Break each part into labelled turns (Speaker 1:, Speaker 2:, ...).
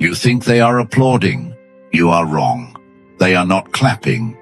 Speaker 1: You think they are applauding? You are wrong. They are not clapping.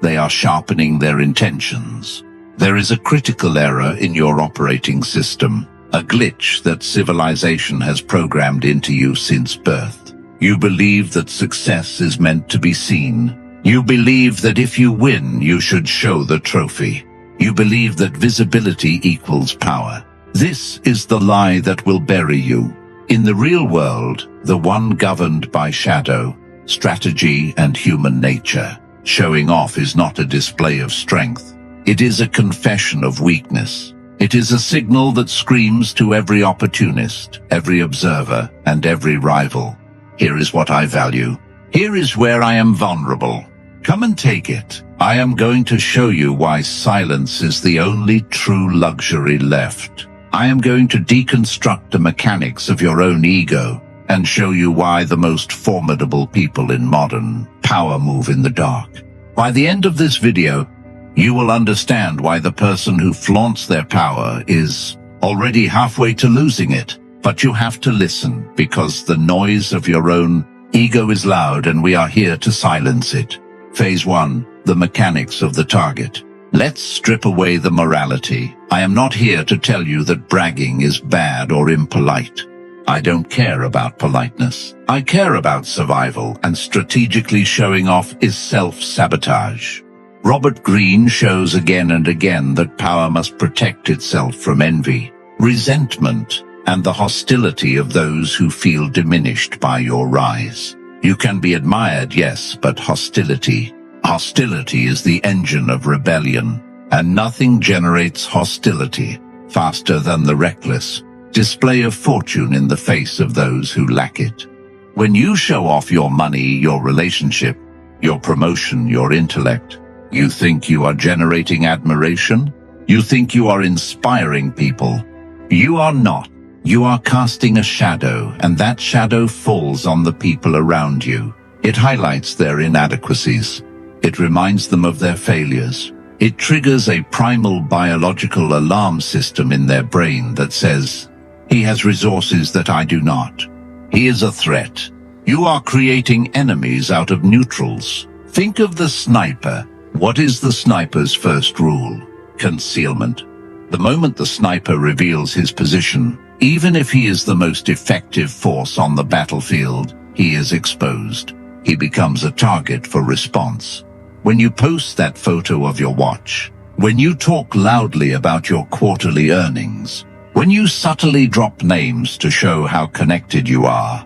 Speaker 1: They are sharpening their intentions. There is a critical error in your operating system, a glitch that civilization has programmed into you since birth. You believe that success is meant to be seen. You believe that if you win, you should show the trophy. You believe that visibility equals power. This is the lie that will bury you. In the real world, the one governed by shadow, strategy, and human nature, showing off is not a display of strength. It is a confession of weakness. It is a signal that screams to every opportunist, every observer, and every rival. Here is what I value. Here is where I am vulnerable. Come and take it. I am going to show you why silence is the only true luxury left. I am going to deconstruct the mechanics of your own ego and show you why the most formidable people in modern power move in the dark. By the end of this video, you will understand why the person who flaunts their power is already halfway to losing it. But you have to listen, because the noise of your own ego is loud and we are here to silence it. Phase 1. The mechanics of the target. Let's strip away the morality. I am not here to tell you that bragging is bad or impolite. I don't care about politeness. I care about survival, and strategically showing off is self-sabotage. Robert Greene shows again and again that power must protect itself from envy, resentment, and the hostility of those who feel diminished by your rise. You can be admired, yes, but hostility is the engine of rebellion, and nothing generates hostility faster than the reckless display of fortune in the face of those who lack it. When you show off your money, your relationship, your promotion, your intellect, you think you are generating admiration? You think you are inspiring people? You are not. You are casting a shadow, and that shadow falls on the people around you. It highlights their inadequacies. It reminds them of their failures. It triggers a primal biological alarm system in their brain that says, "He has resources that I do not. He is a threat." You are creating enemies out of neutrals. Think of the sniper. What is the sniper's first rule? Concealment. The moment the sniper reveals his position, even if he is the most effective force on the battlefield, he is exposed. He becomes a target for response. When you post that photo of your watch, when you talk loudly about your quarterly earnings, when you subtly drop names to show how connected you are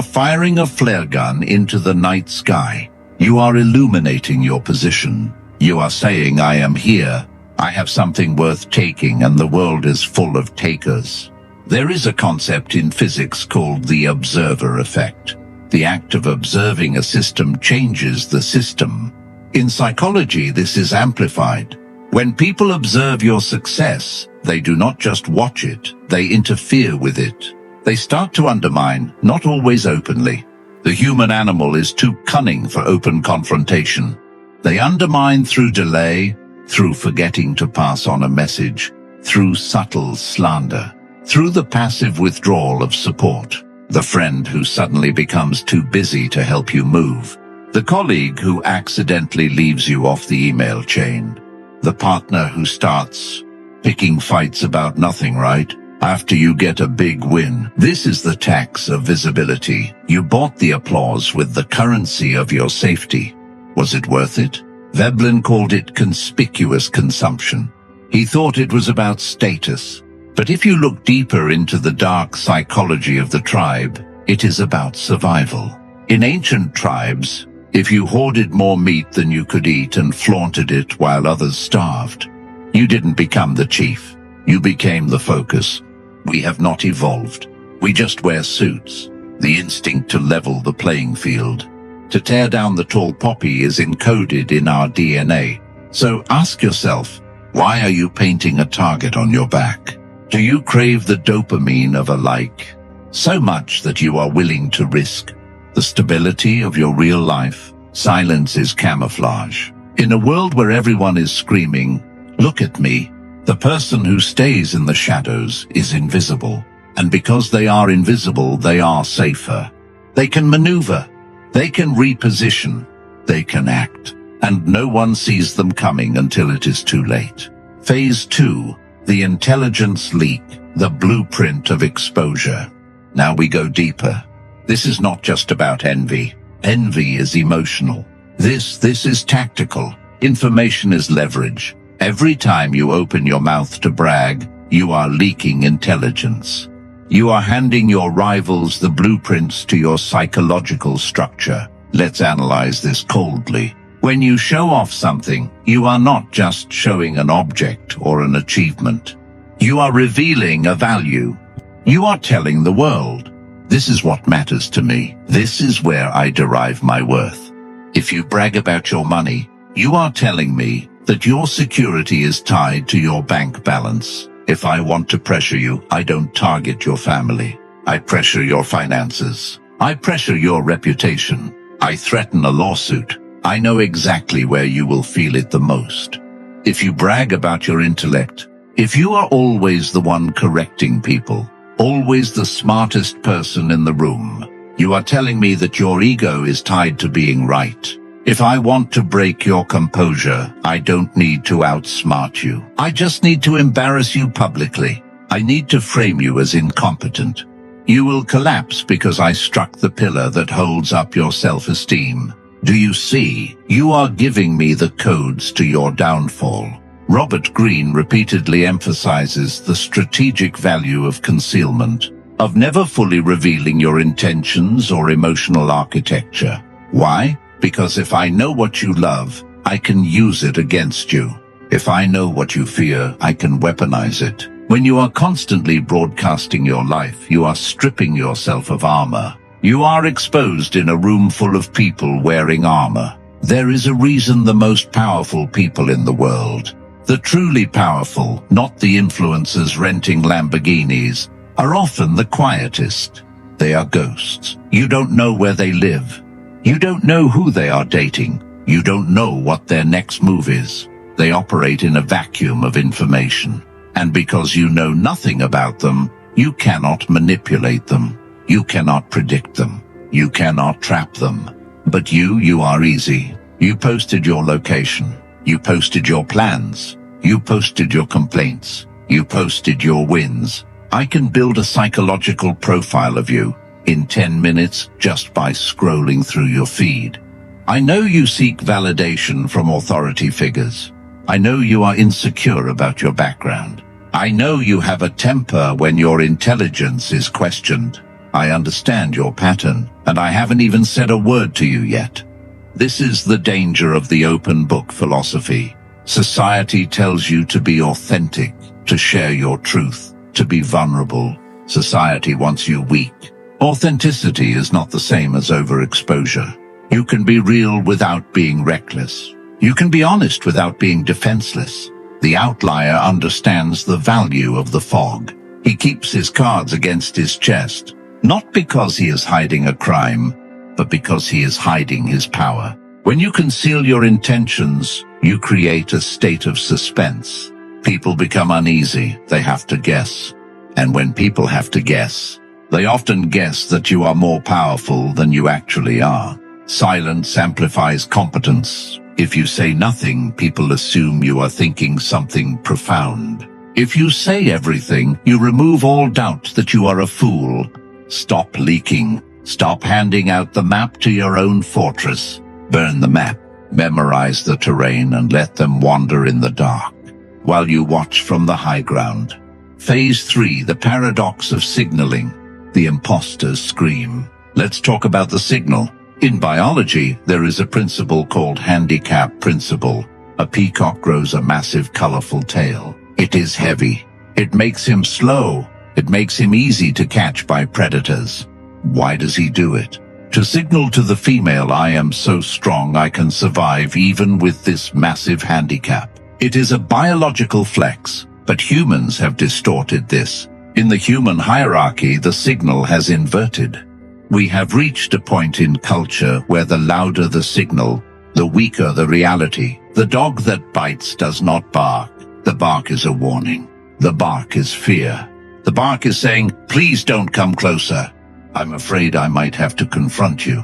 Speaker 1: firing a flare gun into the night sky. You are illuminating your position. You are saying, "I am here. I have something worth taking, and the world is full of takers." There is a concept in physics called the observer effect. The act of observing a system changes the system. In psychology, this is amplified. When people observe your success, they do not just watch it, they interfere with it. They start to undermine, not always openly. The human animal is too cunning for open confrontation. They undermine through delay, through forgetting to pass on a message, through subtle slander, through the passive withdrawal of support. The friend who suddenly becomes too busy to help you move. The colleague who accidentally leaves you off the email chain. The partner who starts picking fights about nothing, right? After you get a big win. This is the tax of visibility. You bought the applause with the currency of your safety. Was it worth it? Veblen called it conspicuous consumption. He thought it was about status. But if you look deeper into the dark psychology of the tribe, it is about survival. In ancient tribes, if you hoarded more meat than you could eat and flaunted it while others starved, you didn't become the chief. You became the focus. We have not evolved. We just wear suits. The instinct to level the playing field, to tear down the tall poppy, is encoded in our DNA. So ask yourself, why are you painting a target on your back? Do you crave the dopamine of a like so much that you are willing to risk the stability of your real life? Silence is camouflage. In a world where everyone is screaming, "Look at me," the person who stays in the shadows is invisible. And because they are invisible, they are safer. They can maneuver. They can reposition. They can act. And no one sees them coming until it is too late. Phase 2. The intelligence leak, the blueprint of exposure. Now we go deeper. This is not just about envy. Envy is emotional. This is tactical. Information is leverage. Every time you open your mouth to brag, you are leaking intelligence. You are handing your rivals the blueprints to your psychological structure. Let's analyze this coldly. When you show off something, you are not just showing an object or an achievement. You are revealing a value. You are telling the world, this is what matters to me. This is where I derive my worth. If you brag about your money, you are telling me that your security is tied to your bank balance. If I want to pressure you, I don't target your family. I pressure your finances. I pressure your reputation. I threaten a lawsuit. I know exactly where you will feel it the most. If you brag about your intellect, if you are always the one correcting people, always the smartest person in the room, you are telling me that your ego is tied to being right. If I want to break your composure, I don't need to outsmart you. I just need to embarrass you publicly. I need to frame you as incompetent. You will collapse because I struck the pillar that holds up your self-esteem. Do you see? You are giving me the codes to your downfall. Robert Greene repeatedly emphasizes the strategic value of concealment, of never fully revealing your intentions or emotional architecture. Why? Because if I know what you love, I can use it against you. If I know what you fear, I can weaponize it. When you are constantly broadcasting your life, you are stripping yourself of armor. You are exposed in a room full of people wearing armor. There is a reason the most powerful people in the world, the truly powerful, not the influencers renting Lamborghinis, are often the quietest. They are ghosts. You don't know where they live. You don't know who they are dating. You don't know what their next move is. They operate in a vacuum of information. And because you know nothing about them, you cannot manipulate them. You cannot predict them. You cannot trap them. But you are easy. You posted your location. You posted your plans. You posted your complaints. You posted your wins. I can build a psychological profile of you in 10 minutes just by scrolling through your feed. I know you seek validation from authority figures. I know you are insecure about your background. I know you have a temper when your intelligence is questioned. I understand your pattern, and I haven't even said a word to you yet. This is the danger of the open book philosophy. Society tells you to be authentic, to share your truth, to be vulnerable. Society wants you weak. Authenticity is not the same as overexposure. You can be real without being reckless. You can be honest without being defenseless. The outlier understands the value of the fog. He keeps his cards against his chest. Not because he is hiding a crime, but because he is hiding his power. When you conceal your intentions, you create a state of suspense. People become uneasy. They have to guess. And when people have to guess, they often guess that you are more powerful than you actually are. Silence amplifies competence. If you say nothing, people assume you are thinking something profound. If you say everything, you remove all doubt that you are a fool. Stop leaking. Stop handing out the map to your own fortress. Burn the map. Memorize the terrain and let them wander in the dark while you watch from the high ground. Phase 3, the paradox of signaling. The imposter's scream. Let's talk about the signal. In biology, there is a principle called handicap principle. A peacock grows a massive, colorful tail. It is heavy. It makes him slow. It makes him easy to catch by predators. Why does he do it? To signal to the female, I am so strong I can survive even with this massive handicap. It is a biological flex, but humans have distorted this. In the human hierarchy, the signal has inverted. We have reached a point in culture where the louder the signal, the weaker the reality. The dog that bites does not bark. The bark is a warning. The bark is fear. The bark is saying, please don't come closer. I'm afraid I might have to confront you.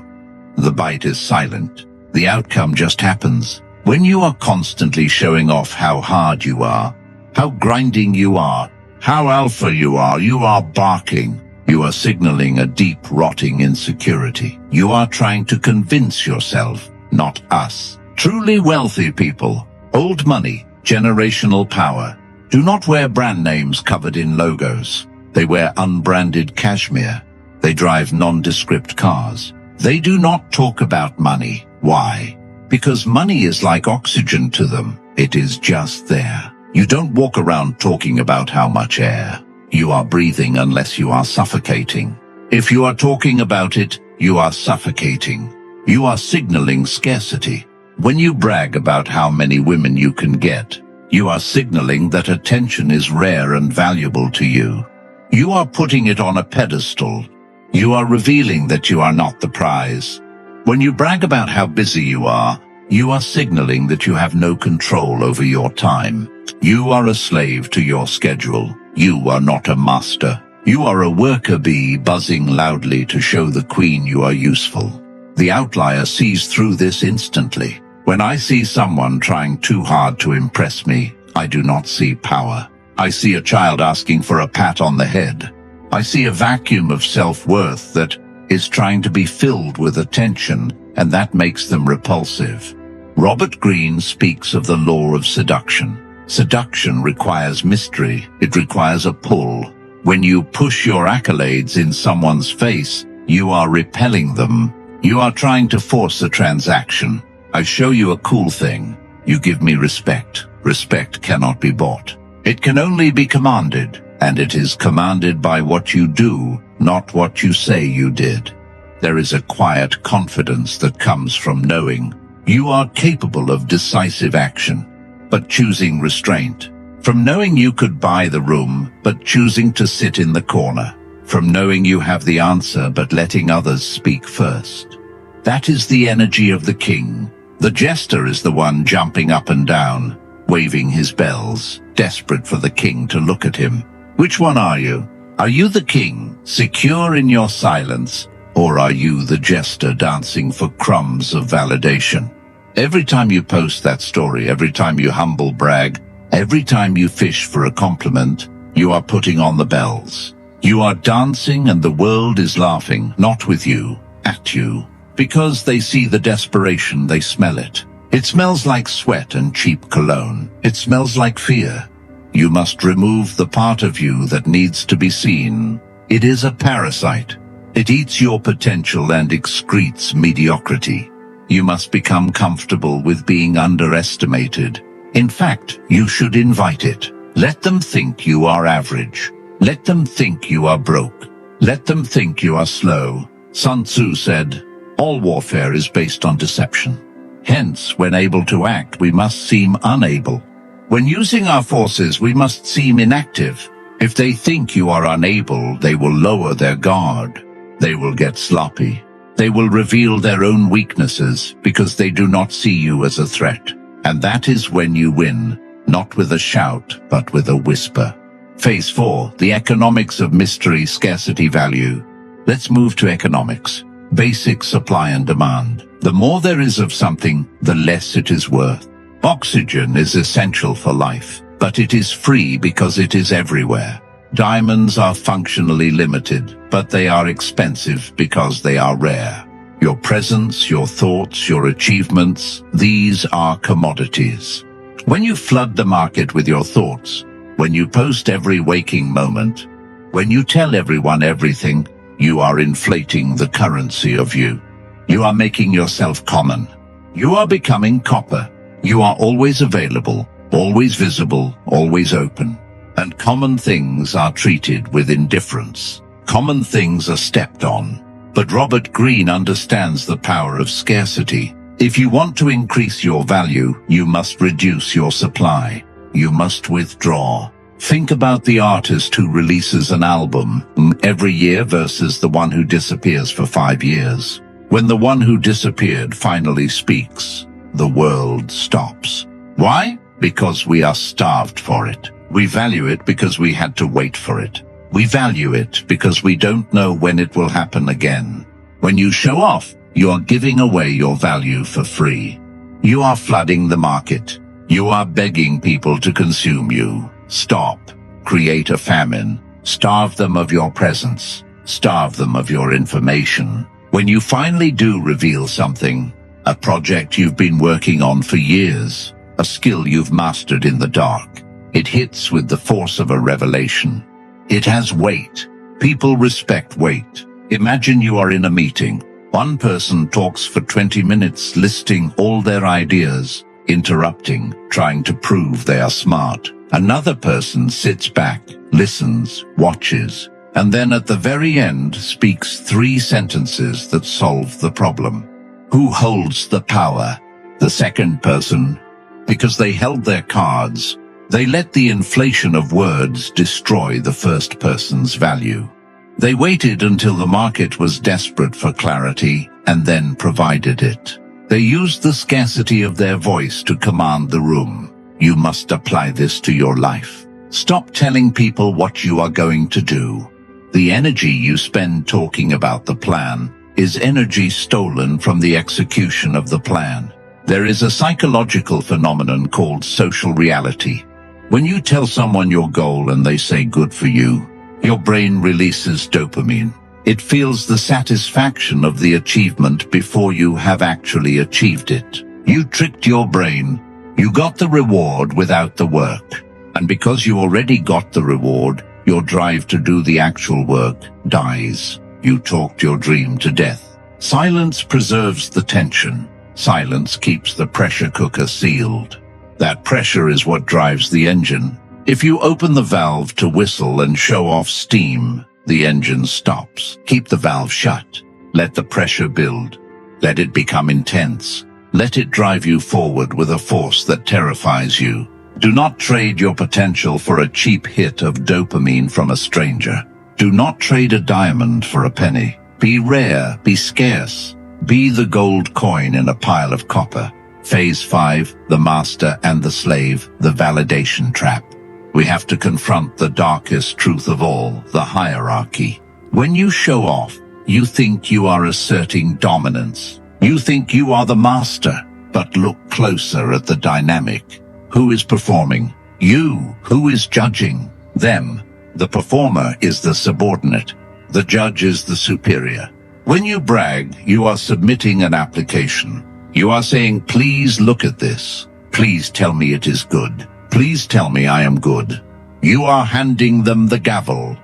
Speaker 1: The bite is silent. The outcome just happens. When you are constantly showing off how hard you are, how grinding you are, how alpha you are barking. You are signaling a deep, rotting insecurity. You are trying to convince yourself, not us. Truly wealthy people, old money, generational power, do not wear brand names covered in logos. They wear unbranded cashmere. They drive nondescript cars. They do not talk about money. Why? Because money is like oxygen to them. It is just there. You don't walk around talking about how much air you are breathing unless you are suffocating. If you are talking about it, you are suffocating. You are signaling scarcity. When you brag about how many women you can get, you are signaling that attention is rare and valuable to you. You are putting it on a pedestal. You are revealing that you are not the prize. When you brag about how busy you are signaling that you have no control over your time. You are a slave to your schedule. You are not a master. You are a worker bee buzzing loudly to show the queen you are useful. The outlier sees through this instantly. When I see someone trying too hard to impress me, I do not see power. I see a child asking for a pat on the head. I see a vacuum of self-worth that is trying to be filled with attention, and that makes them repulsive. Robert Greene speaks of the law of seduction. Seduction requires mystery. It requires a pull. When you push your accolades in someone's face, you are repelling them. You are trying to force a transaction. I show you a cool thing. You give me respect. Respect cannot be bought. It can only be commanded, and it is commanded by what you do, not what you say you did. There is a quiet confidence that comes from knowing you are capable of decisive action, but choosing restraint. From knowing you could buy the room, but choosing to sit in the corner. From knowing you have the answer, but letting others speak first. That is the energy of the king. The jester is the one jumping up and down, waving his bells, desperate for the king to look at him. Which one are you? Are you the king, secure in your silence, or are you the jester dancing for crumbs of validation? Every time you post that story, every time you humble brag, every time you fish for a compliment, you are putting on the bells. You are dancing and the world is laughing, not with you, at you. Because they see the desperation, they smell it. It smells like sweat and cheap cologne. It smells like fear. You must remove the part of you that needs to be seen. It is a parasite. It eats your potential and excretes mediocrity. You must become comfortable with being underestimated. In fact, you should invite it. Let them think you are average. Let them think you are broke. Let them think you are slow. Sun Tzu said, "All warfare is based on deception." Hence, when able to act, we must seem unable. When using our forces, we must seem inactive. If they think you are unable, they will lower their guard. They will get sloppy. They will reveal their own weaknesses because they do not see you as a threat. And that is when you win, not with a shout, but with a whisper. Phase 4, the economics of mystery, scarcity, value. Let's move to economics. Basic supply and demand. The more there is of something, the less it is worth. Oxygen is essential for life, but it is free because it is everywhere. Diamonds are functionally limited, but they are expensive because they are rare. Your presence, your thoughts, your achievements, these are commodities. When you flood the market with your thoughts, when you post every waking moment, when you tell everyone everything, you are inflating the currency of you. You are making yourself common. You are becoming copper. You are always available, always visible, always open. And common things are treated with indifference. Common things are stepped on. But Robert Greene understands the power of scarcity. If you want to increase your value, you must reduce your supply. You must withdraw. Think about the artist who releases an album every year versus the one who disappears for 5 years. When the one who disappeared finally speaks, the world stops. Why? Because we are starved for it. We value it because we had to wait for it. We value it because we don't know when it will happen again. When you show off, you are giving away your value for free. You are flooding the market. You are begging people to consume you. Stop. Create a famine. Starve them of your presence. Starve them of your information. When you finally do reveal something, a project you've been working on for years, a skill you've mastered in the dark, it hits with the force of a revelation. It has weight. People respect weight. Imagine you are in a meeting. One person talks for 20 minutes listing all their ideas, interrupting, trying to prove they are smart. Another person sits back, listens, watches, and then at the very end speaks 3 sentences that solve the problem. Who holds the power? The second person. Because they held their cards, they let the inflation of words destroy the first person's value. They waited until the market was desperate for clarity and then provided it. They used the scarcity of their voice to command the room. You must apply this to your life. Stop telling people what you are going to do. The energy you spend talking about the plan is energy stolen from the execution of the plan. There is a psychological phenomenon called social reality. When you tell someone your goal and they say good for you, your brain releases dopamine. It feels the satisfaction of the achievement before you have actually achieved it. You tricked your brain. You got the reward without the work. And because you already got the reward, your drive to do the actual work dies. You talked your dream to death. Silence preserves the tension. Silence keeps the pressure cooker sealed. That pressure is what drives the engine. If you open the valve to whistle and show off steam, the engine stops. Keep the valve shut. Let the pressure build. Let it become intense. Let it drive you forward with a force that terrifies you. Do not trade your potential for a cheap hit of dopamine from a stranger. Do not trade a diamond for a penny. Be rare, be scarce. Be the gold coin in a pile of copper. Phase 5, the master and the slave, the validation trap. We have to confront the darkest truth of all, the hierarchy. When you show off, you think you are asserting dominance. You think you are the master, but look closer at the dynamic. Who is performing? You. Who is judging? Them. The performer is the subordinate. The judge is the superior. When you brag, you are submitting an application. You are saying, please look at this. Please tell me it is good. Please tell me I am good. You are handing them the gavel.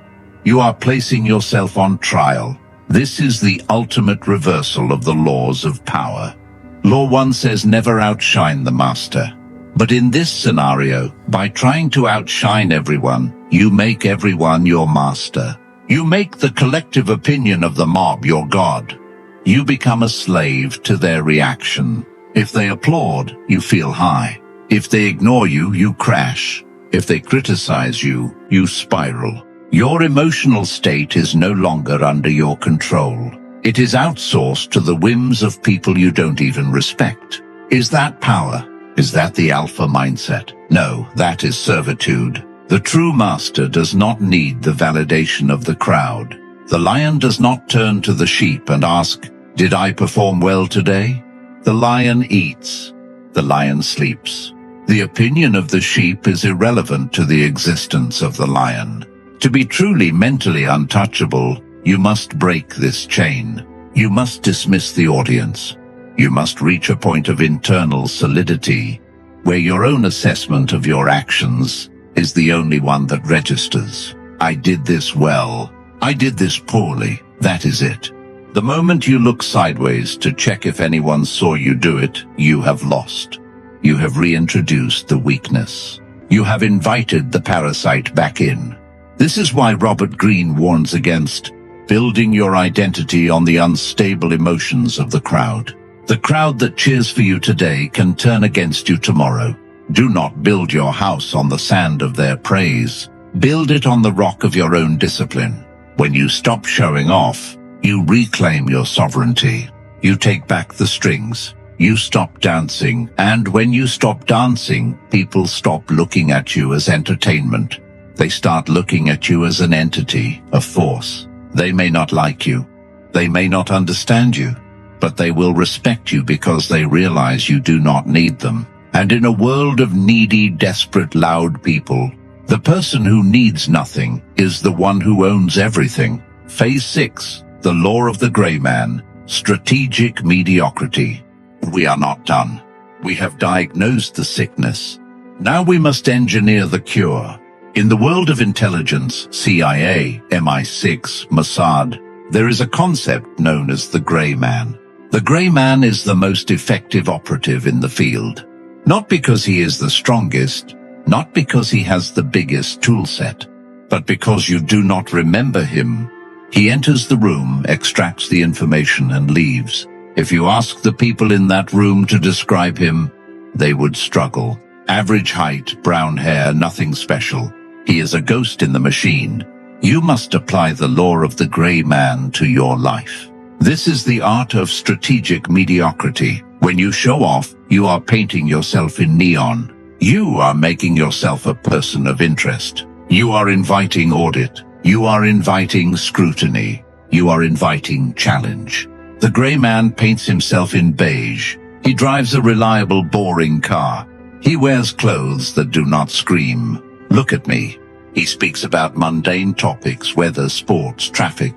Speaker 1: You are placing yourself on trial. This is the ultimate reversal of the laws of power. Law 1 says never outshine the master. But in this scenario, by trying to outshine everyone, you make everyone your master. You make the collective opinion of the mob your god. You become a slave to their reaction. If they applaud, you feel high. If they ignore you, you crash. If they criticize you, you spiral. Your emotional state is no longer under your control. It is outsourced to the whims of people you don't even respect. Is that power? Is that the alpha mindset? No, that is servitude. The true master does not need the validation of the crowd. The lion does not turn to the sheep and ask, did I perform well today? The lion eats. The lion sleeps. The opinion of the sheep is irrelevant to the existence of the lion. To be truly mentally untouchable, you must break this chain. You must dismiss the audience. You must reach a point of internal solidity, where your own assessment of your actions is the only one that registers. I did this well. I did this poorly. That is it. The moment you look sideways to check if anyone saw you do it, you have lost. You have reintroduced the weakness. You have invited the parasite back in. This is why Robert Greene warns against building your identity on the unstable emotions of the crowd. The crowd that cheers for you today can turn against you tomorrow. Do not build your house on the sand of their praise. Build it on the rock of your own discipline. When you stop showing off, you reclaim your sovereignty. You take back the strings. You stop dancing. And when you stop dancing, people stop looking at you as entertainment. They start looking at you as an entity, a force. They may not like you. They may not understand you, but they will respect you because they realize you do not need them. And in a world of needy, desperate, loud people, the person who needs nothing is the one who owns everything. Phase 6, the law of the gray man, strategic mediocrity. We are not done. We have diagnosed the sickness. Now we must engineer the cure. In the world of intelligence, CIA, MI6, Mossad, there is a concept known as the gray man. The gray man is the most effective operative in the field. Not because he is the strongest, not because he has the biggest tool set, but because you do not remember him. He enters the room, extracts the information, and leaves. If you ask the people in that room to describe him, they would struggle. Average height, brown hair, nothing special. He is a ghost in the machine. You must apply the law of the gray man to your life. This is the art of strategic mediocrity. When you show off, you are painting yourself in neon. You are making yourself a person of interest. You are inviting audit. You are inviting scrutiny. You are inviting challenge. The gray man paints himself in beige. He drives a reliable, boring car. He wears clothes that do not scream, "Look at me." He speaks about mundane topics, weather, sports, traffic.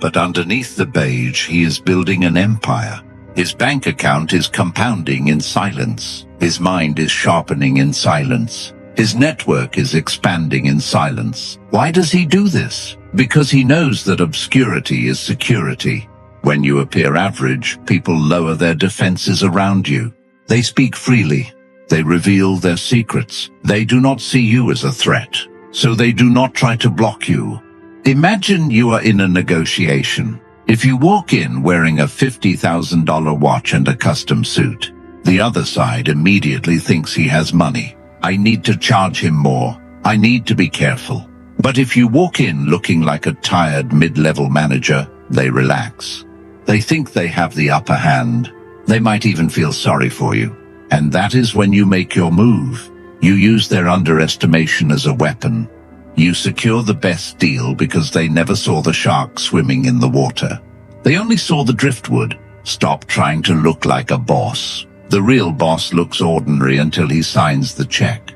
Speaker 1: But underneath the beige, he is building an empire. His bank account is compounding in silence. His mind is sharpening in silence. His network is expanding in silence. Why does he do this? Because he knows that obscurity is security. When you appear average, people lower their defenses around you. They speak freely. They reveal their secrets. They do not see you as a threat, so they do not try to block you. Imagine you are in a negotiation. If you walk in wearing a $50,000 watch and a custom suit, the other side immediately thinks he has money. I need to charge him more. I need to be careful. But if you walk in looking like a tired mid-level manager, they relax. They think they have the upper hand. They might even feel sorry for you. And that is when you make your move. You use their underestimation as a weapon. You secure the best deal because they never saw the shark swimming in the water. They only saw the driftwood. Stop trying to look like a boss. The real boss looks ordinary until he signs the check.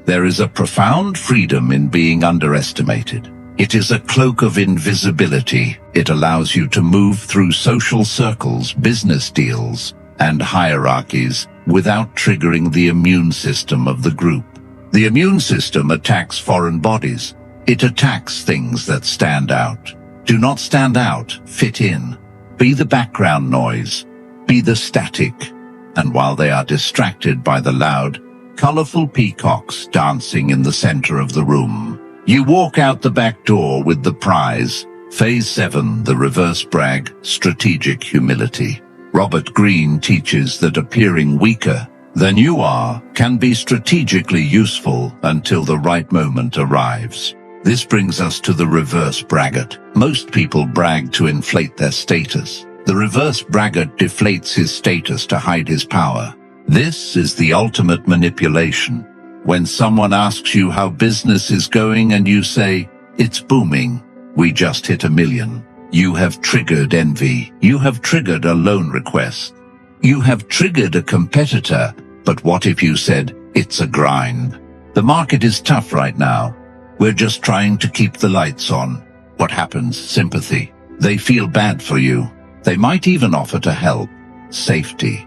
Speaker 1: There is a profound freedom in being underestimated. It is a cloak of invisibility. It allows you to move through social circles, business deals, and hierarchies without triggering the immune system of the group. The immune system attacks foreign bodies. It attacks things that stand out. Do not stand out, fit in. Be the background noise. Be the static. And while they are distracted by the loud, colorful peacocks dancing in the center of the room, you walk out the back door with the prize. Phase 7, the reverse brag, strategic humility. Robert Greene teaches that appearing weaker than you are can be strategically useful until the right moment arrives. This brings us to the reverse braggart. Most people brag to inflate their status. The reverse braggart deflates his status to hide his power. This is the ultimate manipulation. When someone asks you how business is going and you say, "It's booming. We just hit 1 million." You have triggered envy. You have triggered a loan request. You have triggered a competitor. But what if you said, "It's a grind. The market is tough right now. We're just trying to keep the lights on"? What happens? Sympathy. They feel bad for you. They might even offer to help. Safety.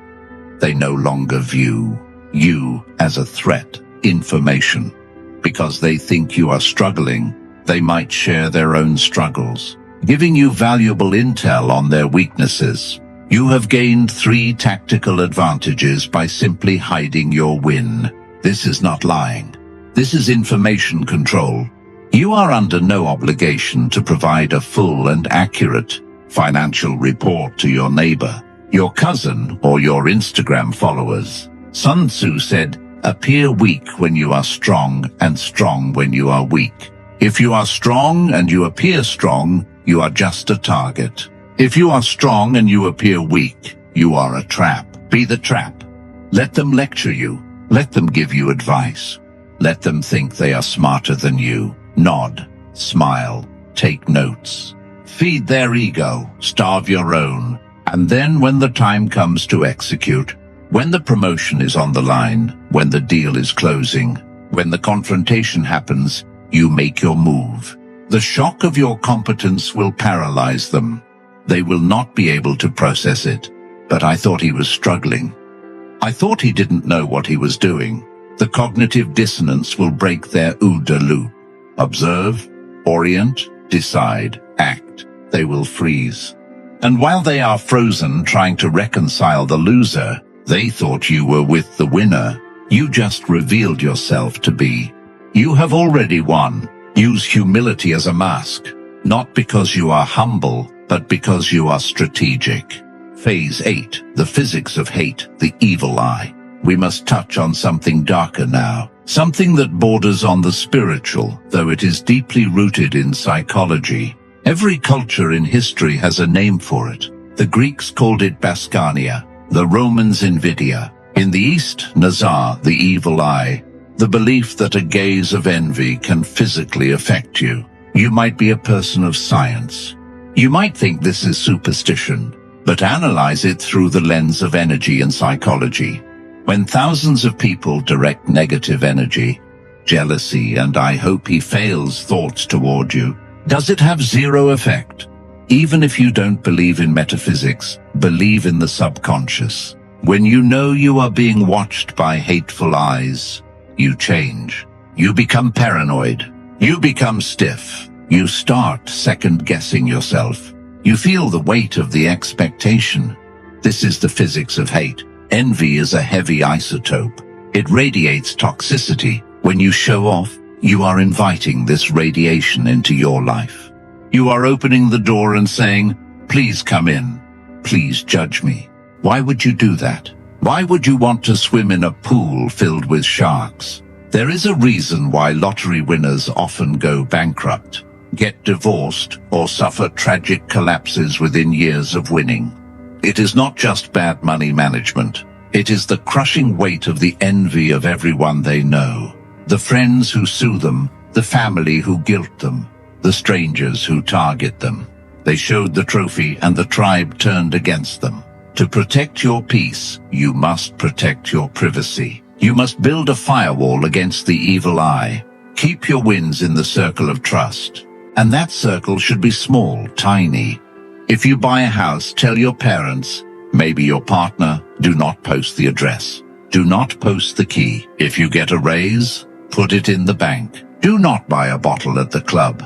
Speaker 1: They no longer view you as a threat. Information. Because they think you are struggling, they might share their own struggles, giving you valuable intel on their weaknesses. You have gained 3 tactical advantages by simply hiding your win. This is not lying. This is information control. You are under no obligation to provide a full and accurate financial report to your neighbor, your cousin, or your Instagram followers. Sun Tzu said, "Appear weak when you are strong, and strong when you are weak." If you are strong and you appear strong, you are just a target. If you are strong and you appear weak, you are a trap. Be the trap. Let them lecture you. Let them give you advice. Let them think they are smarter than you. Nod, smile, take notes. Feed their ego, starve your own, and then when the time comes to execute, when the promotion is on the line, when the deal is closing, when the confrontation happens, you make your move. The shock of your competence will paralyze them. They will not be able to process it. But I thought he was struggling. I thought he didn't know what he was doing. The cognitive dissonance will break their OODA loop. Observe, orient, decide, act. They will freeze. And while they are frozen trying to reconcile the loser, they thought you were with the winner. You just revealed yourself to be. You have already won. Use humility as a mask, not because you are humble, but because you are strategic. Phase 8, the physics of hate, the evil eye. We must touch on something darker now, something that borders on the spiritual, though it is deeply rooted in psychology. Every culture in history has a name for it. The Greeks called it Bascania, the Romans invidia. In the East, Nazar, the evil eye, the belief that a gaze of envy can physically affect you. You might be a person of science. You might think this is superstition, but analyze it through the lens of energy and psychology. When thousands of people direct negative energy, jealousy, and I hope he fails thoughts toward you, does it have zero effect? Even if you don't believe in metaphysics, believe in the subconscious. When you know you are being watched by hateful eyes, you change. You become paranoid. You become stiff. You start second-guessing yourself. You feel the weight of the expectation. This is the physics of hate. Envy is a heavy isotope. It radiates toxicity. When you show off, you are inviting this radiation into your life. You are opening the door and saying, "Please come in. Please judge me." Why would you do that? Why would you want to swim in a pool filled with sharks? There is a reason why lottery winners often go bankrupt, get divorced, or suffer tragic collapses within years of winning. It is not just bad money management. It is the crushing weight of the envy of everyone they know. The friends who sue them, the family who guilt them, the strangers who target them. They showed the trophy and the tribe turned against them. To protect your peace, you must protect your privacy. You must build a firewall against the evil eye. Keep your wins in the circle of trust. And that circle should be small, tiny. If you buy a house, tell your parents, maybe your partner, do not post the address. Do not post the key. If you get a raise, put it in the bank. Do not buy a bottle at the club.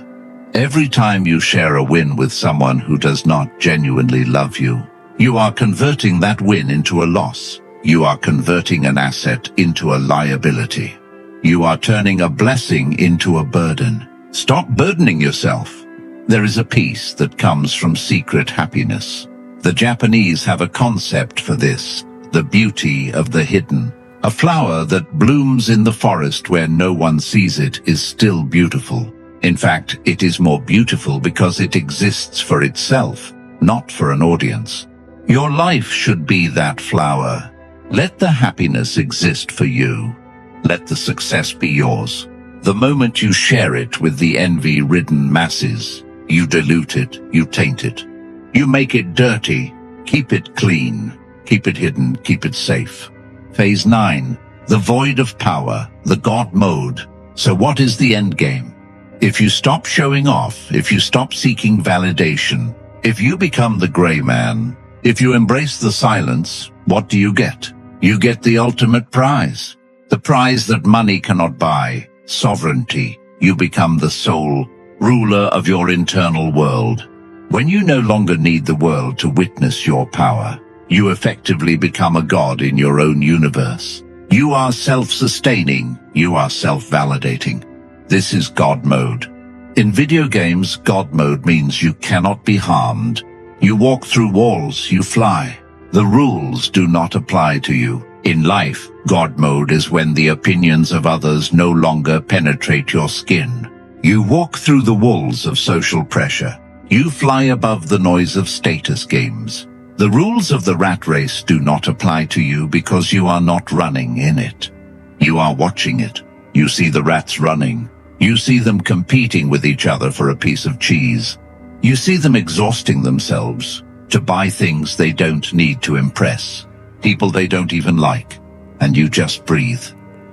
Speaker 1: Every time you share a win with someone who does not genuinely love you, you are converting that win into a loss. You are converting an asset into a liability. You are turning a blessing into a burden. Stop burdening yourself. There is a peace that comes from secret happiness. The Japanese have a concept for this, the beauty of the hidden. A flower that blooms in the forest where no one sees it is still beautiful. In fact, it is more beautiful because it exists for itself, not for an audience. Your life should be that flower. Let the happiness exist for you. Let the success be yours. The moment you share it with the envy-ridden masses, you dilute it, you taint it. You make it dirty. Keep it clean. Keep it hidden. Keep it safe. Phase 9. The void of power, the God mode. So what is the end game? If you stop showing off, if you stop seeking validation, if you become the gray man, if you embrace the silence, what do you get? You get the ultimate prize. The prize that money cannot buy, sovereignty. You become the sole ruler of your internal world. When you no longer need the world to witness your power, you effectively become a god in your own universe. You are self-sustaining. You are self-validating. This is God mode. In video games, God mode means you cannot be harmed. You walk through walls, you fly. The rules do not apply to you. In life, God mode is when the opinions of others no longer penetrate your skin. You walk through the walls of social pressure. You fly above the noise of status games. The rules of the rat race do not apply to you because you are not running in it. You are watching it. You see the rats running. You see them competing with each other for a piece of cheese. You see them exhausting themselves to buy things they don't need to impress, people they don't even like, and you just breathe.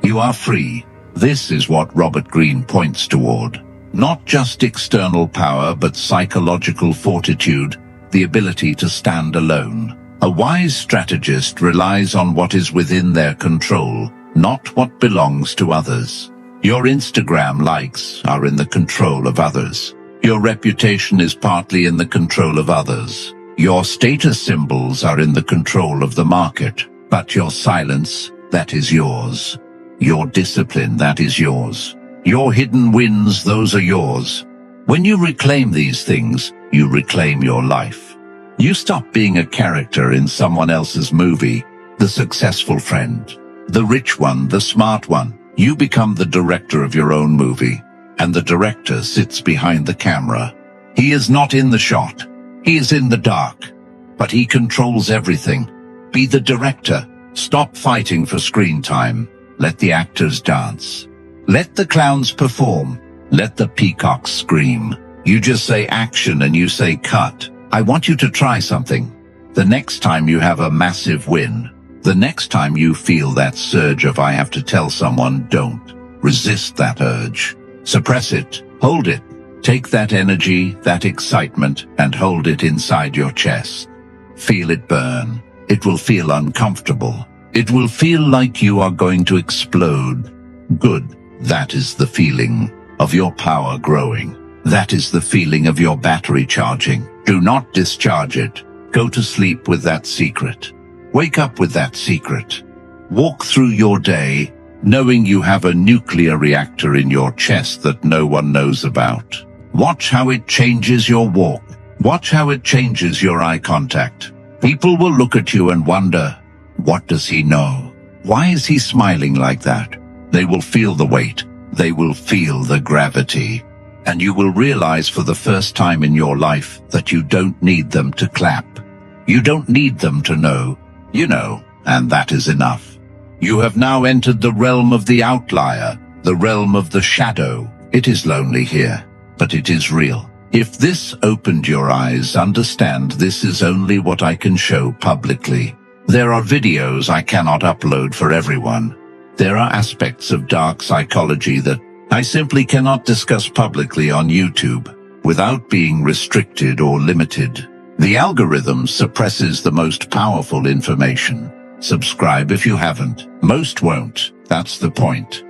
Speaker 1: You are free. This is what Robert Greene points toward. Not just external power, but psychological fortitude, the ability to stand alone. A wise strategist relies on what is within their control, not what belongs to others. Your Instagram likes are in the control of others. Your reputation is partly in the control of others. Your status symbols are in the control of the market, but your silence, that is yours. Your discipline, that is yours. Your hidden wins, those are yours. When you reclaim these things, you reclaim your life. You stop being a character in someone else's movie, the successful friend, the rich one, the smart one. You become the director of your own movie, and the director sits behind the camera. He is not in the shot. He is in the dark, but he controls everything. Be the director. Stop fighting for screen time. Let the actors dance. Let the clowns perform. Let the peacocks scream. You just say action and you say cut. I want you to try something. The next time you have a massive win, the next time you feel that surge of I have to tell someone, don't resist that urge. Suppress it. Hold it. Take that energy, that excitement, and hold it inside your chest. Feel it burn. It will feel uncomfortable. It will feel like you are going to explode. Good. That is the feeling of your power growing. That is the feeling of your battery charging. Do not discharge it. Go to sleep with that secret. Wake up with that secret. Walk through your day knowing you have a nuclear reactor in your chest that no one knows about. Watch how it changes your walk. Watch how it changes your eye contact. People will look at you and wonder, what does he know? Why is he smiling like that? They will feel the weight. They will feel the gravity. And you will realize for the first time in your life that you don't need them to clap. You don't need them to know. You know, and that is enough. You have now entered the realm of the outlier, the realm of the shadow. It is lonely here, but it is real. If this opened your eyes, understand this is only what I can show publicly. There are videos I cannot upload for everyone. There are aspects of dark psychology that I simply cannot discuss publicly on YouTube without being restricted or limited. The algorithm suppresses the most powerful information. Subscribe if you haven't. Most won't. That's the point.